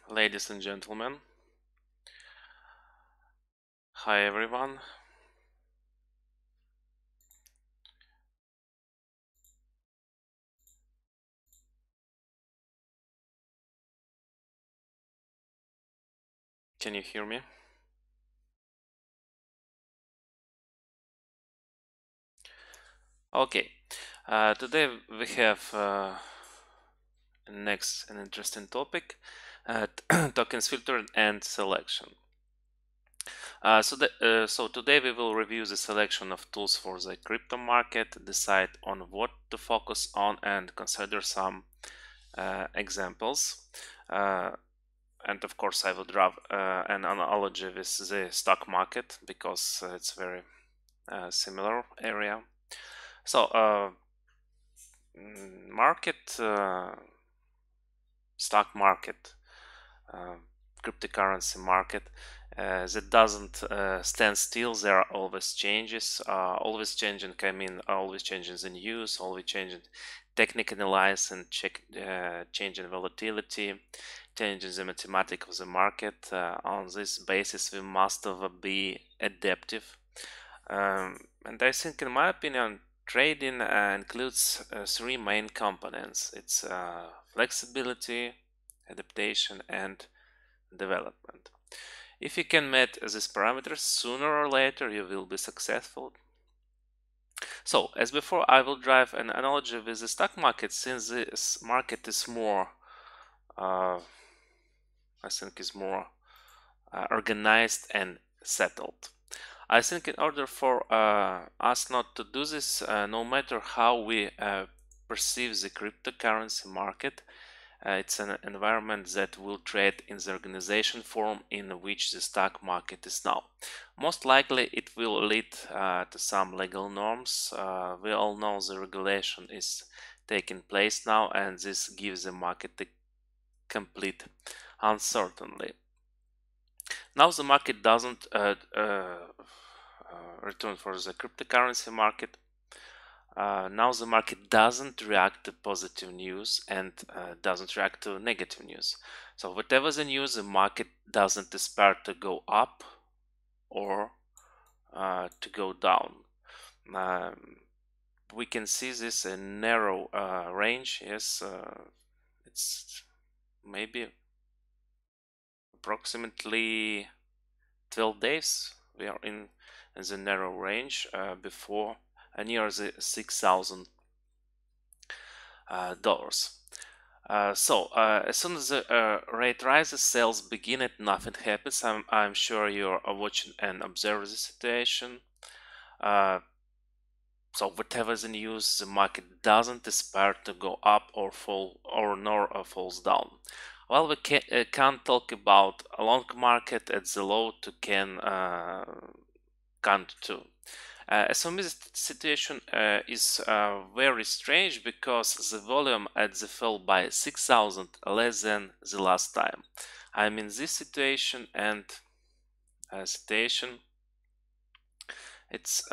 Ladies and gentlemen, hi everyone. Can you hear me? Okay, today we have next an interesting topic, tokens filter and selection. So today we will review the selection of tools for the crypto market, decide on what to focus on, and consider some examples. Uh, and of course, I will draw an analogy with the stock market because it's very similar area. So market, stock market, uh, cryptocurrency market, that doesn't stand still. There are always changes, always changing. I mean, always changing the news, always changing technical analysis and changing volatility, changing the mathematics of the market. On this basis, we must be adaptive. And I think, in my opinion, trading includes three main components. It's flexibility, adaptation, and development. If you can meet these parameters, sooner or later you will be successful. So, as before, I will drive an analogy with the stock market, since this market is more, I think, is more organized and settled. I think in order for us not to do this, no matter how we perceive the cryptocurrency market, it's an environment that will trade in the organization form in which the stock market is now. Most likely it will lead to some legal norms. We all know the regulation is taking place now, and this gives the market a complete uncertainty. Now the market doesn't return for the cryptocurrency market. Now the market doesn't react to positive news and doesn't react to negative news. So whatever the news, the market doesn't despair to go up or to go down. Um, we can see this a narrow range. Yes, it's maybe approximately 12 days. We are in the narrow range before near the $6,000. As soon as the rate rises, sales begin and nothing happens. I'm sure you're watching and observe the situation. So whatever the news, the market doesn't despair to go up or fall or nor falls down. Well, we can't talk about a long market at the low to can't too. So this situation is very strange because the volume at the fell by 6,000 less than the last time. I'm in this situation and situation. It's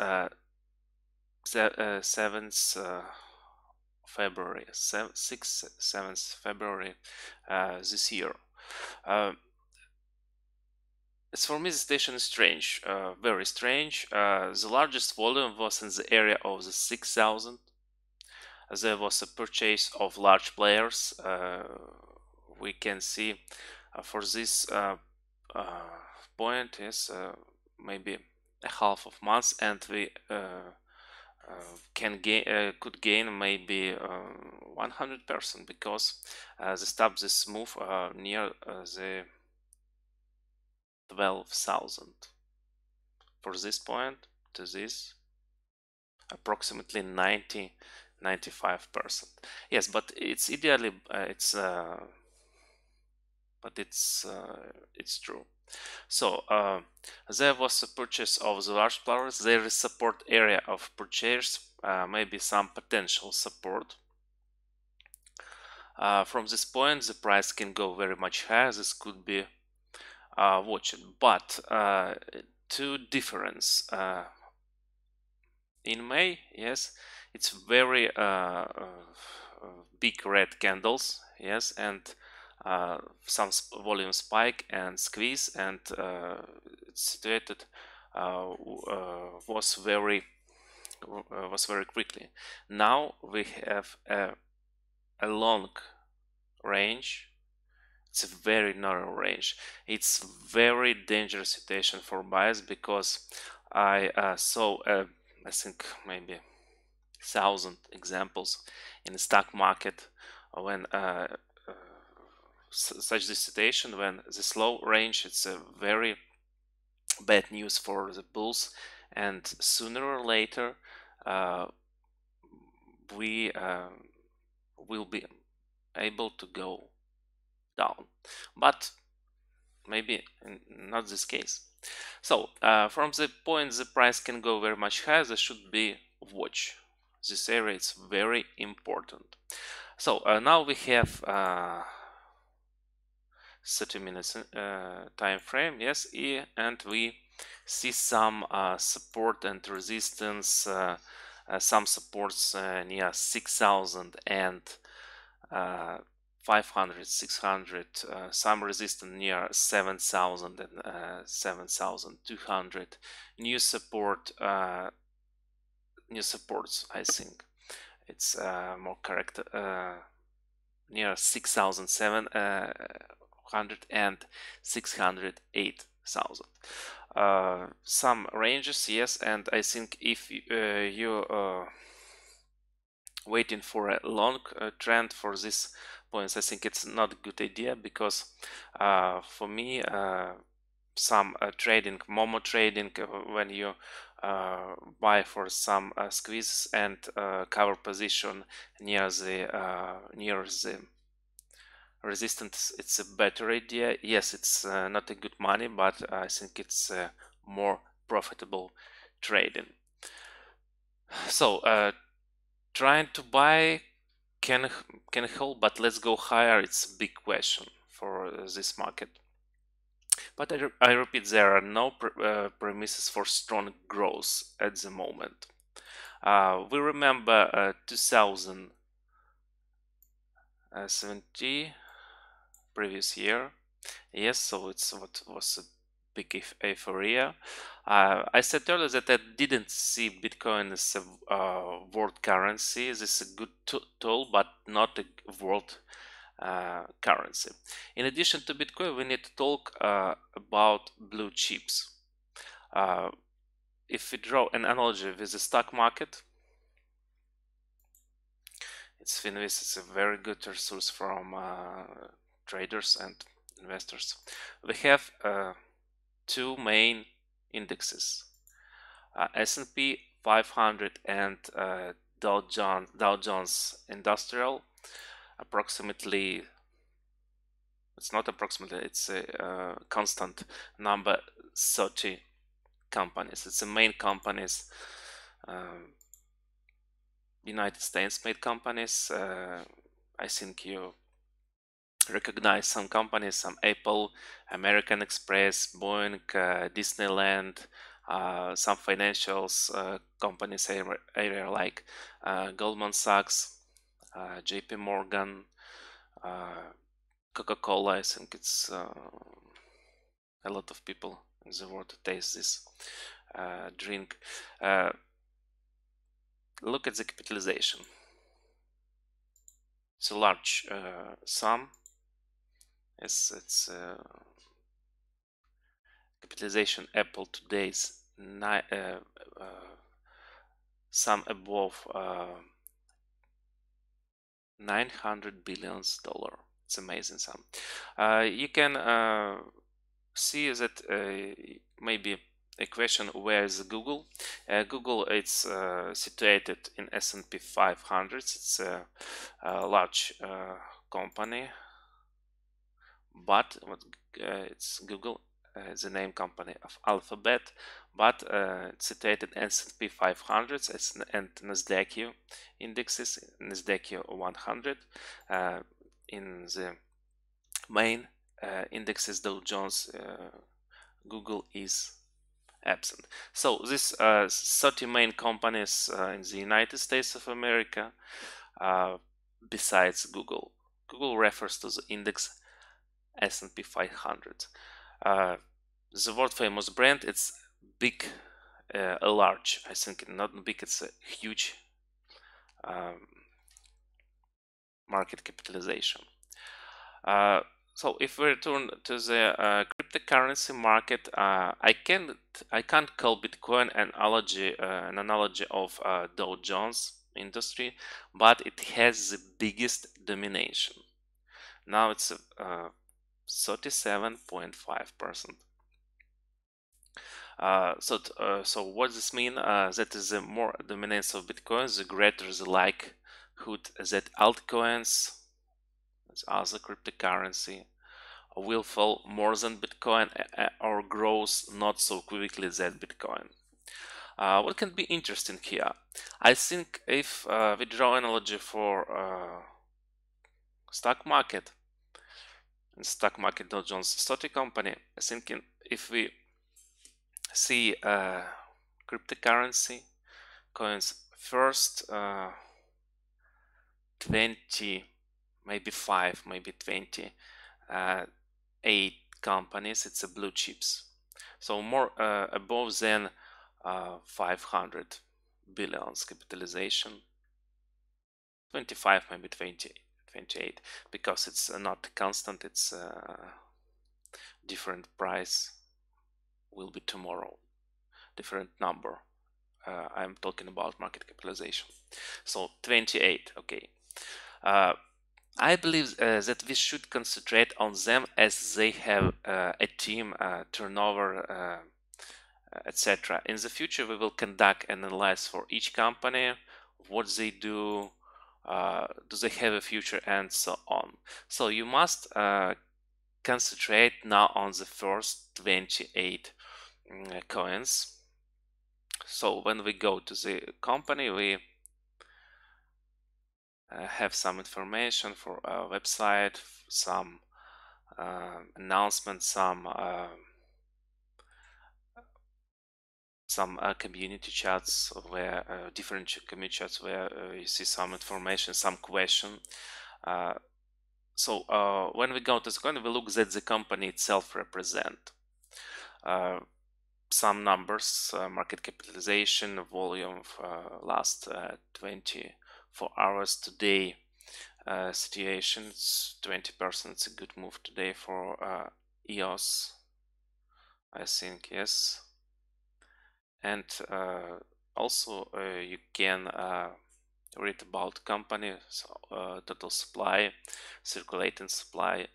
7th February, 6th, 7th February this year. As for me, the situation is strange, very strange. The largest volume was in the area of the 6,000. There was a purchase of large players. We can see for this point is maybe a half of months, and we could gain maybe 100% because the stop this move near the 12,000. For this point to this, approximately 95%. Yes, but it's ideally it's true. So there was a purchase of the large players. There is support area of purchase, maybe some potential support. From this point, the price can go very much higher. This could be watched, but two difference in May. Yes, it's very big red candles. Yes, and some volume spike and squeeze, and it's situated was very quickly. Now we have a long range. It's a very narrow range. It's very dangerous situation for buyers, because I saw I think maybe 1,000 examples in the stock market when such the situation, when the slow range, it's a very bad news for the bulls, and sooner or later we will be able to go down, but maybe not this case. So from the point the price can go very much higher, there should be watch this area. It's very important. So now we have 30 minutes time frame, yes, and we see some support and resistance, some supports near 6,000 and 500, 600, some resistance near 7,000 and 7,200. New support, new supports, I think it's more correct, near 6,700 and 608,000. Some ranges, yes, and I think if you waiting for a long trend for this points, I think it's not a good idea, because for me some trading, momo trading, when you buy for some squeeze and cover position near the resistance, it's a better idea. Yes, it's not a good money, but I think it's more profitable trading. So trying to buy can hold, but let's go higher. It's a big question for this market. But I repeat, there are no premises for strong growth at the moment. We remember 2017, previous year. Yes, so it's what was a big euphoria. I said earlier that I didn't see Bitcoin as a world currency. This is a good tool, but not a world currency. In addition to Bitcoin, we need to talk about blue chips. If we draw an analogy with the stock market, Finviz is a very good resource from traders and investors. We have two main indexes, S&P 500 and Dow Jones Industrial. Approximately, it's not approximately, it's a constant number, 30 companies. It's the main companies, United States made companies. I think you recognize some companies, some Apple, American Express, Boeing, Disneyland, some financials companies area like Goldman Sachs, JP Morgan, Coca-Cola. I think it's a lot of people in the world to taste this drink. Look at the capitalization. It's a large sum. It's capitalization. Apple today's sum above $900 billion. It's amazing sum. You can see that maybe a question, where is Google? Google, it's situated in S&P 500. It's a large company, but it's Google, the name company of Alphabet, but it's situated in S&P 500 and Nasdaq indexes, Nasdaq 100. In the main indexes, Dow Jones, Google is absent. So these 30 main companies in the United States of America, besides Google. Google refers to the index S&P 500. The world famous brand, it's big, large. I think not big, it's a huge market capitalization. So if we return to the cryptocurrency market, I can't call Bitcoin an analogy of Dow Jones industry, but it has the biggest domination. Now it's 37.5%. So what does this mean? That is the more dominance of Bitcoin, the greater the likelihood that altcoins, other cryptocurrency, will fall more than Bitcoin or grows not so quickly that Bitcoin. What can be interesting here? I think if we draw analogy for stock market, Dow Jones stock company, I think if we see cryptocurrency coins first 20, maybe 5, maybe 20, 8 companies, it's a blue chips. So more above than 500 billions capitalization, 25, maybe 20, 28, because it's not constant, it's different price will be tomorrow, different number. I'm talking about market capitalization. So 28, okay. I believe that we should concentrate on them as they have a team, turnover, etc. In the future, we will conduct an analysis for each company, what they do they have a future, and so on. So you must concentrate now on the first 28 coins. So when we go to the company, we have some information for our website, some announcements, some community chats where different community chats where you see some information, some question. So when we go to the coin, we look that the company itself represent some numbers, market capitalization, volume of last 24 hours today. Situation, it's 20%. It's a good move today for EOS, I think, yes. And also you can read about company, so, total supply, circulating supply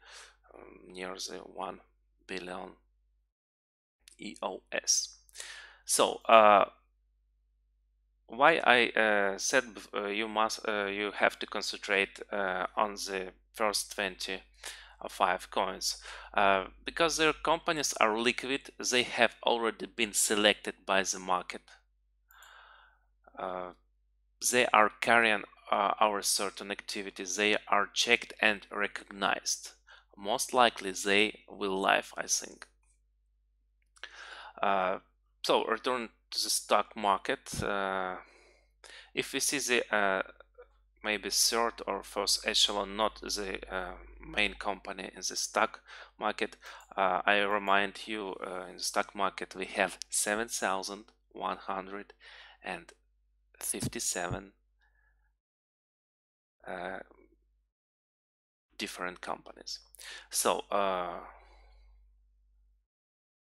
near the 1 billion EOS. So why I said you have to concentrate on the first 25 coins, because their companies are liquid, they have already been selected by the market, they are carrying our certain activities, they are checked and recognized. Most likely they will live, I think. So return to the stock market. If we see the maybe third or first echelon, not the main company in the stock market, I remind you, in the stock market we have 7,157 different companies. So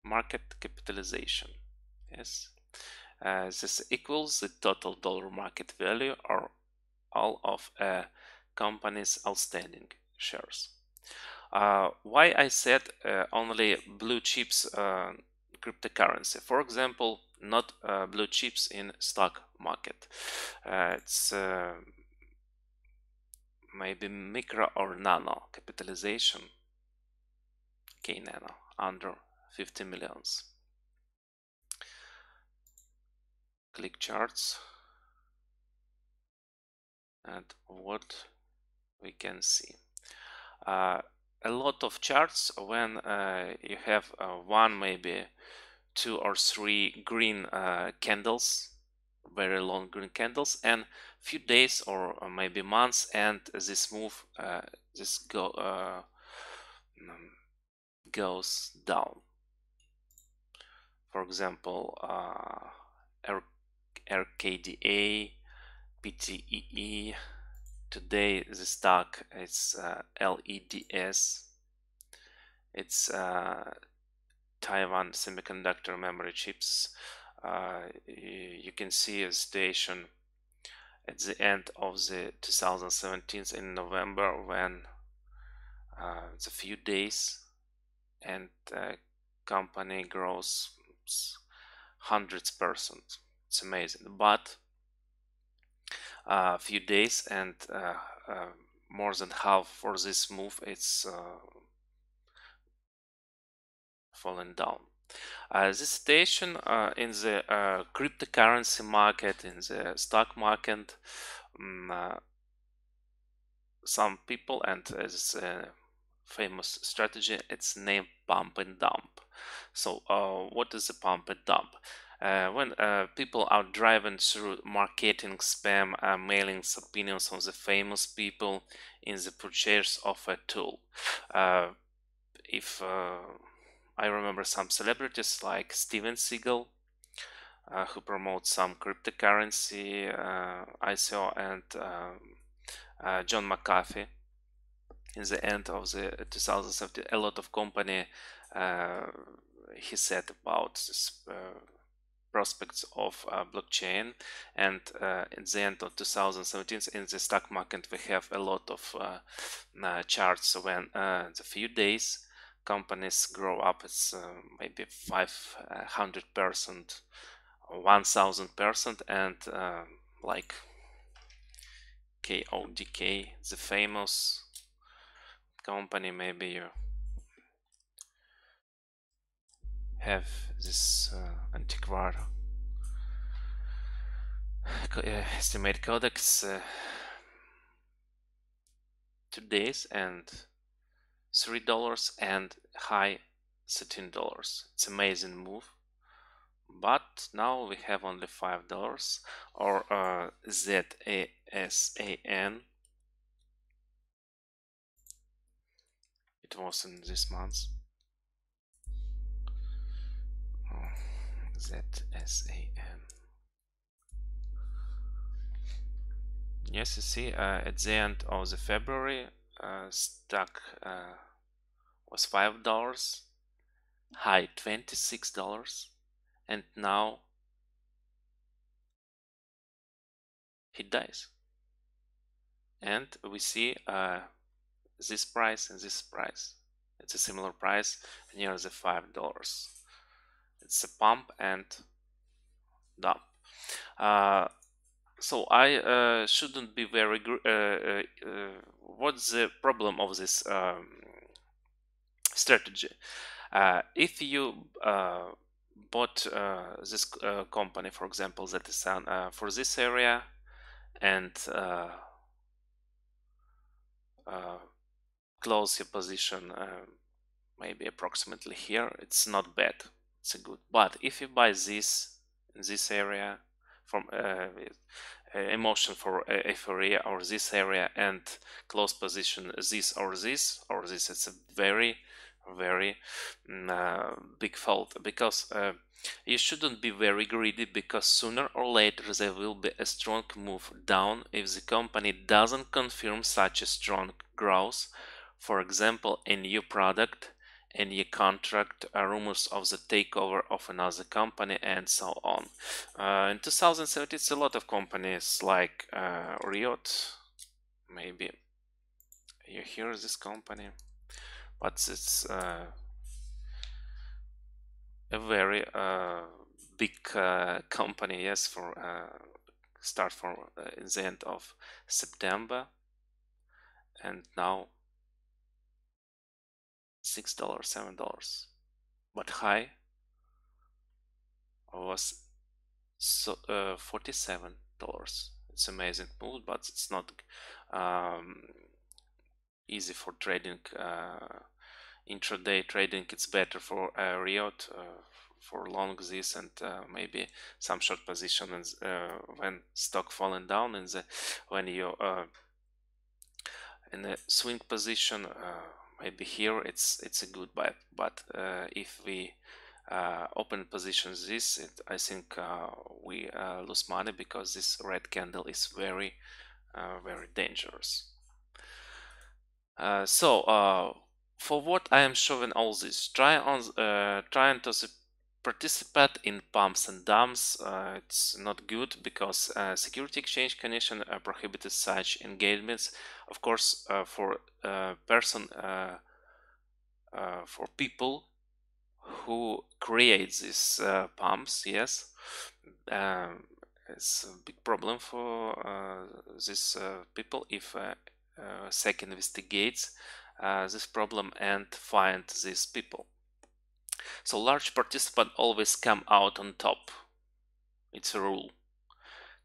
market capitalization, yes, this equals the total dollar market value or all of a company's outstanding shares. Why I said only blue chips cryptocurrency? For example, not blue chips in stock market. It's maybe micro or nano capitalization. Okay, nano under 50 millions. Click charts, and what we can see, a lot of charts when you have one, maybe 2 or 3 green candles, very long green candles, and few days or maybe months, and this move goes down. For example, RKDA, PTEE. Today the stock is LEDS. It's Taiwan Semiconductor Memory Chips. You can see a situation at the end of the 2017 in November, when the few days and company grows hundreds percent. It's amazing. But a few days and more than half for this move, it's fallen down. This situation in the cryptocurrency market, in the stock market, some people, and this famous strategy, it's named pump and dump. So what is a pump and dump? When people are driven through marketing spam, mailings, opinions of the famous people in the purchase of a tool. If I remember some celebrities like Steven Seagal, who promotes some cryptocurrency ICO, and John McAfee. In the end of the 2017, a lot of company he said about this prospects of blockchain, and in the end of 2017 in the stock market we have a lot of charts when the few days companies grow up. It's maybe 500%, 1000%, and like KODK, the famous company, maybe you have this antiquar estimate codex 2 days and $3 and high $13. It's amazing move. But now we have only $5, or ZASAN. It was in this month. ZSAN. Yes, you see, at the end of the February, stock was $5, high $26, and now he dies. And we see this price and this price. It's a similar price near the $5. It's a pump and dump. So I shouldn't be very what's the problem of this strategy? If you bought this company, for example, that is for this area, and close your position maybe approximately here, it's not bad, it's a good. But if you buy this in this area from emotion for euphoria, or this area, and close position this or this or this, it's a very big fault, because you shouldn't be very greedy, because sooner or later there will be a strong move down if the company doesn't confirm such a strong growth. For example, a new product, a new contract, rumors of the takeover of another company, and so on. In 2017, it's a lot of companies like Riot. Maybe you hear this company, but it's a very big company. Yes, for start from the end of September, and now $6, $7, but high was $47. It's amazing move, but it's not easy for trading. Intraday trading, it's better for Riot for long this, and maybe some short position, and when stock falling down in the when you in a swing position, maybe here it's a good buy, but if we open positions I think we lose money, because this red candle is very very dangerous. For what I am showing all this, trying to participate in pumps and dumps, it's not good, because security exchange condition prohibited such engagements. Of course, for people who create these pumps, yes, um, it's a big problem for these people if SEC investigates this problem and find these people. So large participant always come out on top. It's a rule.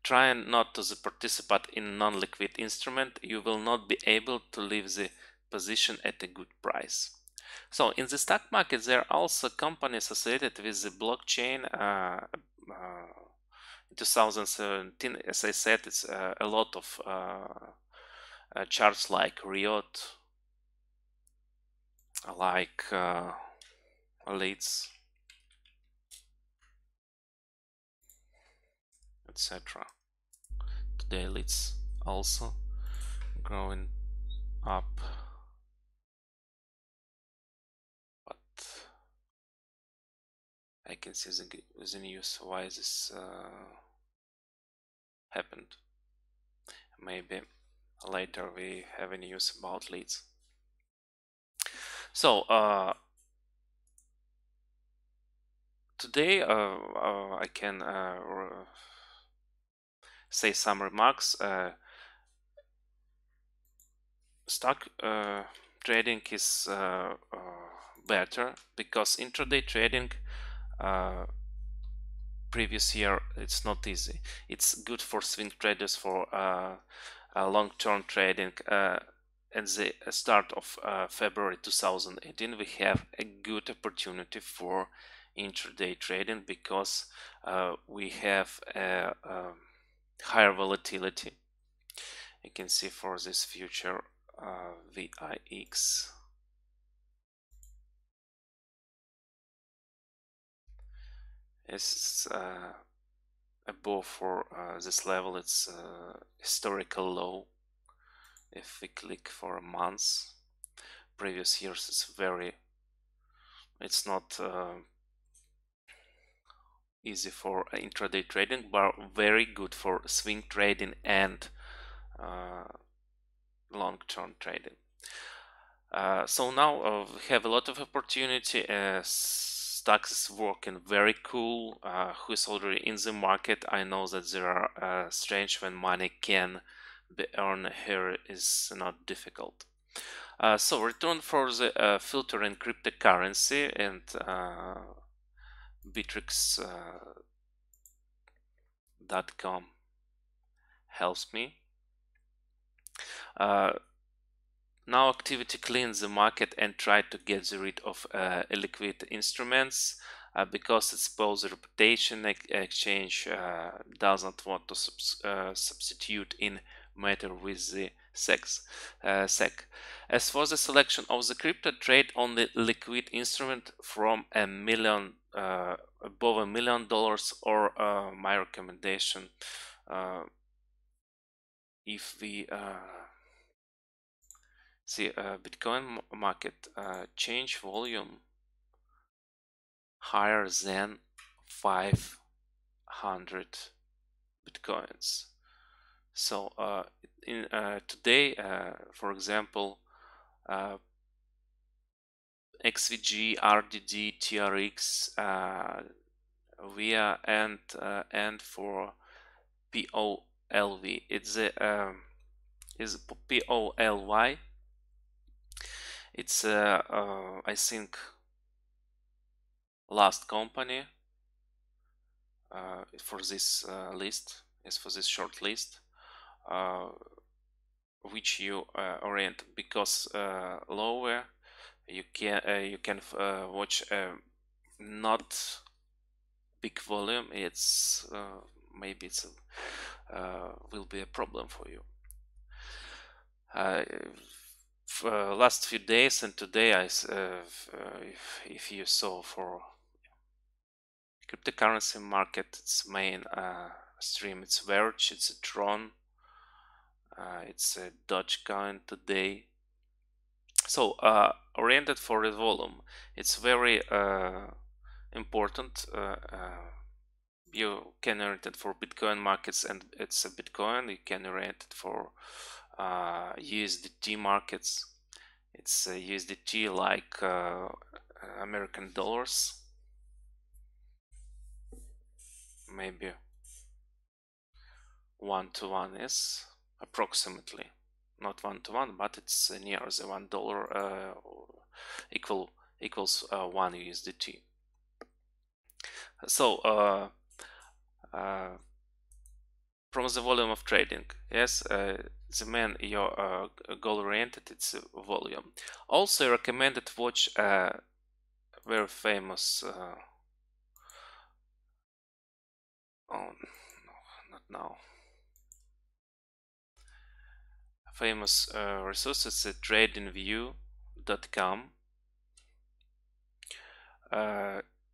Try not to participate in non-liquid instrument. You will not be able to leave the position at a good price. So in the stock market, there are also companies associated with the blockchain. In 2017, as I said, it's a lot of charts like Riot, like leads, etc. Today leads also growing up, but I can see the news why this happened. Maybe later we have a news about leads. So today I can say some remarks. Stock trading is better, because intraday trading previous year it's not easy. It's good for swing traders, for long-term trading. At the start of February 2018, we have a good opportunity for intraday trading, because we have a higher volatility. You can see for this future VIX is above for this level. It's historical low. If we click for a month, previous years is it's not easy for intraday trading, but very good for swing trading and long-term trading. So now we have a lot of opportunity. Stocks is working very cool. Who is already in the market, I know that there are strange when money can be earned here is not difficult. So return for the filter in cryptocurrency, and bitrix.com helps me. Now activity cleans the market and try to get rid of illiquid instruments, because it's both reputation. Exchange doesn't want to substitute in matter with the SEC. As for the selection of the crypto, trade on the liquid instrument from above $1 million, or my recommendation, if we see Bitcoin market change volume higher than 500 Bitcoins. So in today, for example, XVG, RDD, TRX, VIA, and for POLV, it's is POLY. It's I think last company for this list, is for this short list, which you orient, because lower you can watch not big volume. It's maybe it's will be a problem for you. last few days and today, if you saw for cryptocurrency market, its main stream, it's Verge, it's a Tron, it's a Dogecoin today. So oriented for the volume, it's very important. You can orient it for Bitcoin markets, and it's a Bitcoin. You can orient it for USDT markets. It's USDT like American dollars, maybe 1-to-1 is approximately, not 1-to-1, but it's near the $1 equals 1 USDT. So from the volume of trading, yes, the main your goal oriented, it's volume. Also, I recommended to watch very famous oh no, not now, famous resources at tradingview.com.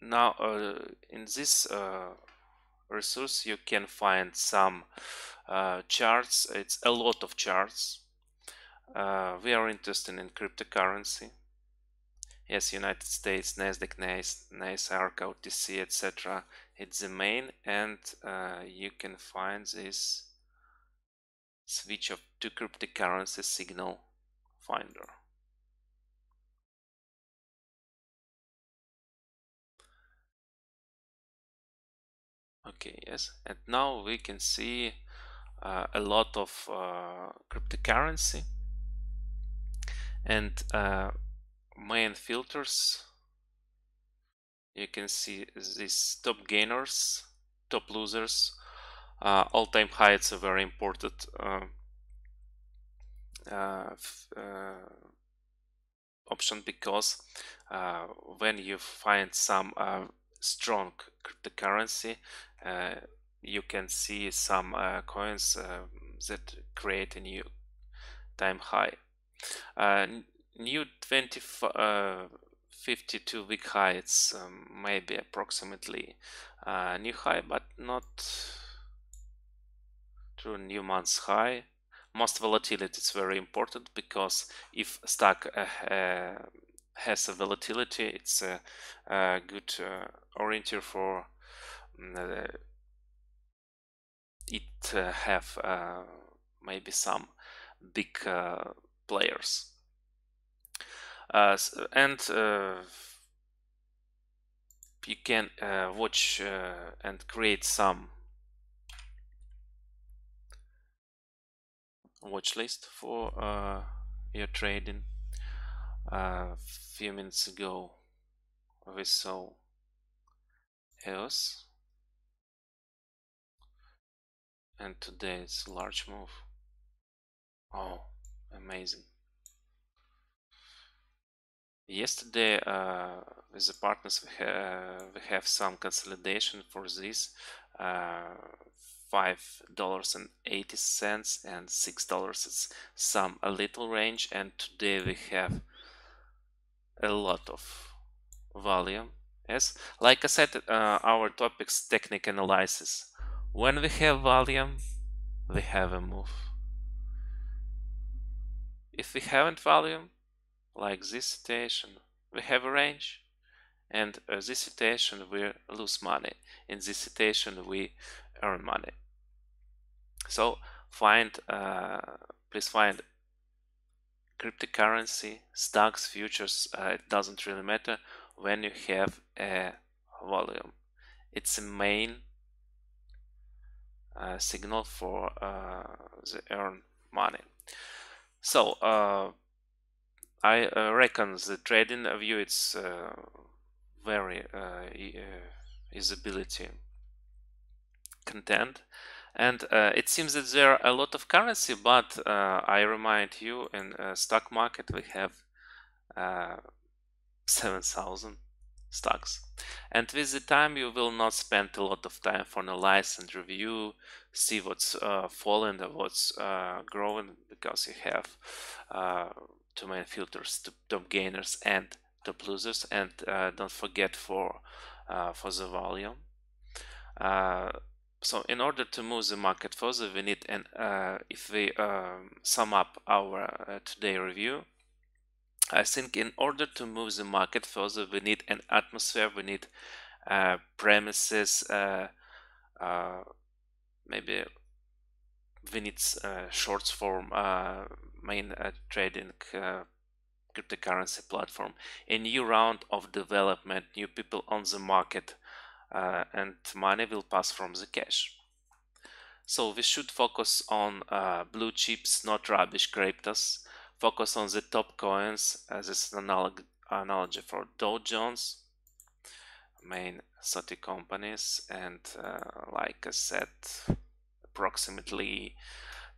Now in this resource you can find some charts. It's a lot of charts. We are interested in cryptocurrency. Yes, United States, Nasdaq, NASDAQ, ARC, OTC, etc. It's the main, and you can find this switch of to cryptocurrency signal finder. Okay, yes, and now we can see a lot of cryptocurrency, and main filters. You can see these top gainers, top losers, all-time high. It's a very important option, because when you find some strong cryptocurrency, you can see some coins that create a new time high. New 52-week high, it's maybe approximately new high, but not true new month's high. Most volatility is very important, because if stock has a volatility, it's a good orienter for it have maybe some big players. And you can watch and create some watch list for your trading. A few minutes ago we saw EOS, and today it's a large move. Oh, amazing. Yesterday with the partners we have some consolidation for this $5.80 and $6. It's some a little range, and today we have a lot of volume. Yes, like I said, our topics technical analysis. When we have volume, we have a move. If we haven't volume, like this situation, we have a range, and this situation we lose money. In this situation we earn money. So please find cryptocurrency, stocks, futures, it doesn't really matter, when you have a volume. It's a main signal for the earn money. So I reckon the trading view, it's very usability content, and it seems that there are a lot of currency, but I remind you, in stock market we have 7,000 stocks, and with the time you will not spend a lot of time for analyze and review, see what's falling and what's growing, because you have two main filters, top gainers and top losers, and don't forget for the volume. So in order to move the market further, we need an if we sum up our today review, I think in order to move the market further, we need an atmosphere, we need premises, maybe we need shorts form main trading cryptocurrency platform, a new round of development, new people on the market, and money will pass from the cash. So we should focus on blue chips, not rubbish cryptos. Focus on the top coins as is an analogy for Dow Jones, main 30 companies, and like I said, approximately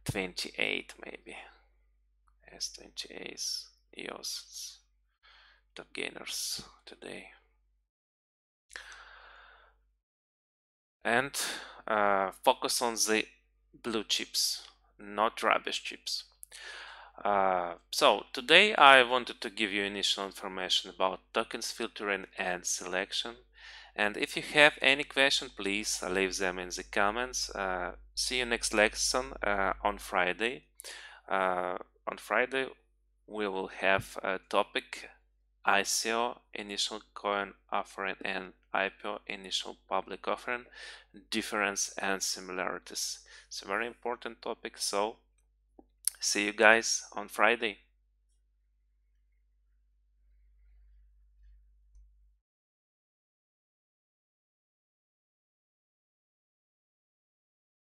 28 maybe. S28 EOS top gainers today. And focus on the blue chips, not rubbish chips. So today I wanted to give you initial information about tokens filtering and selection. And if you have any question, please leave them in the comments. See you next lesson on Friday. On Friday we will have a topic ICO, initial coin offering, and IPO, initial public offering, difference and similarities. It's a very important topic, so see you guys on Friday.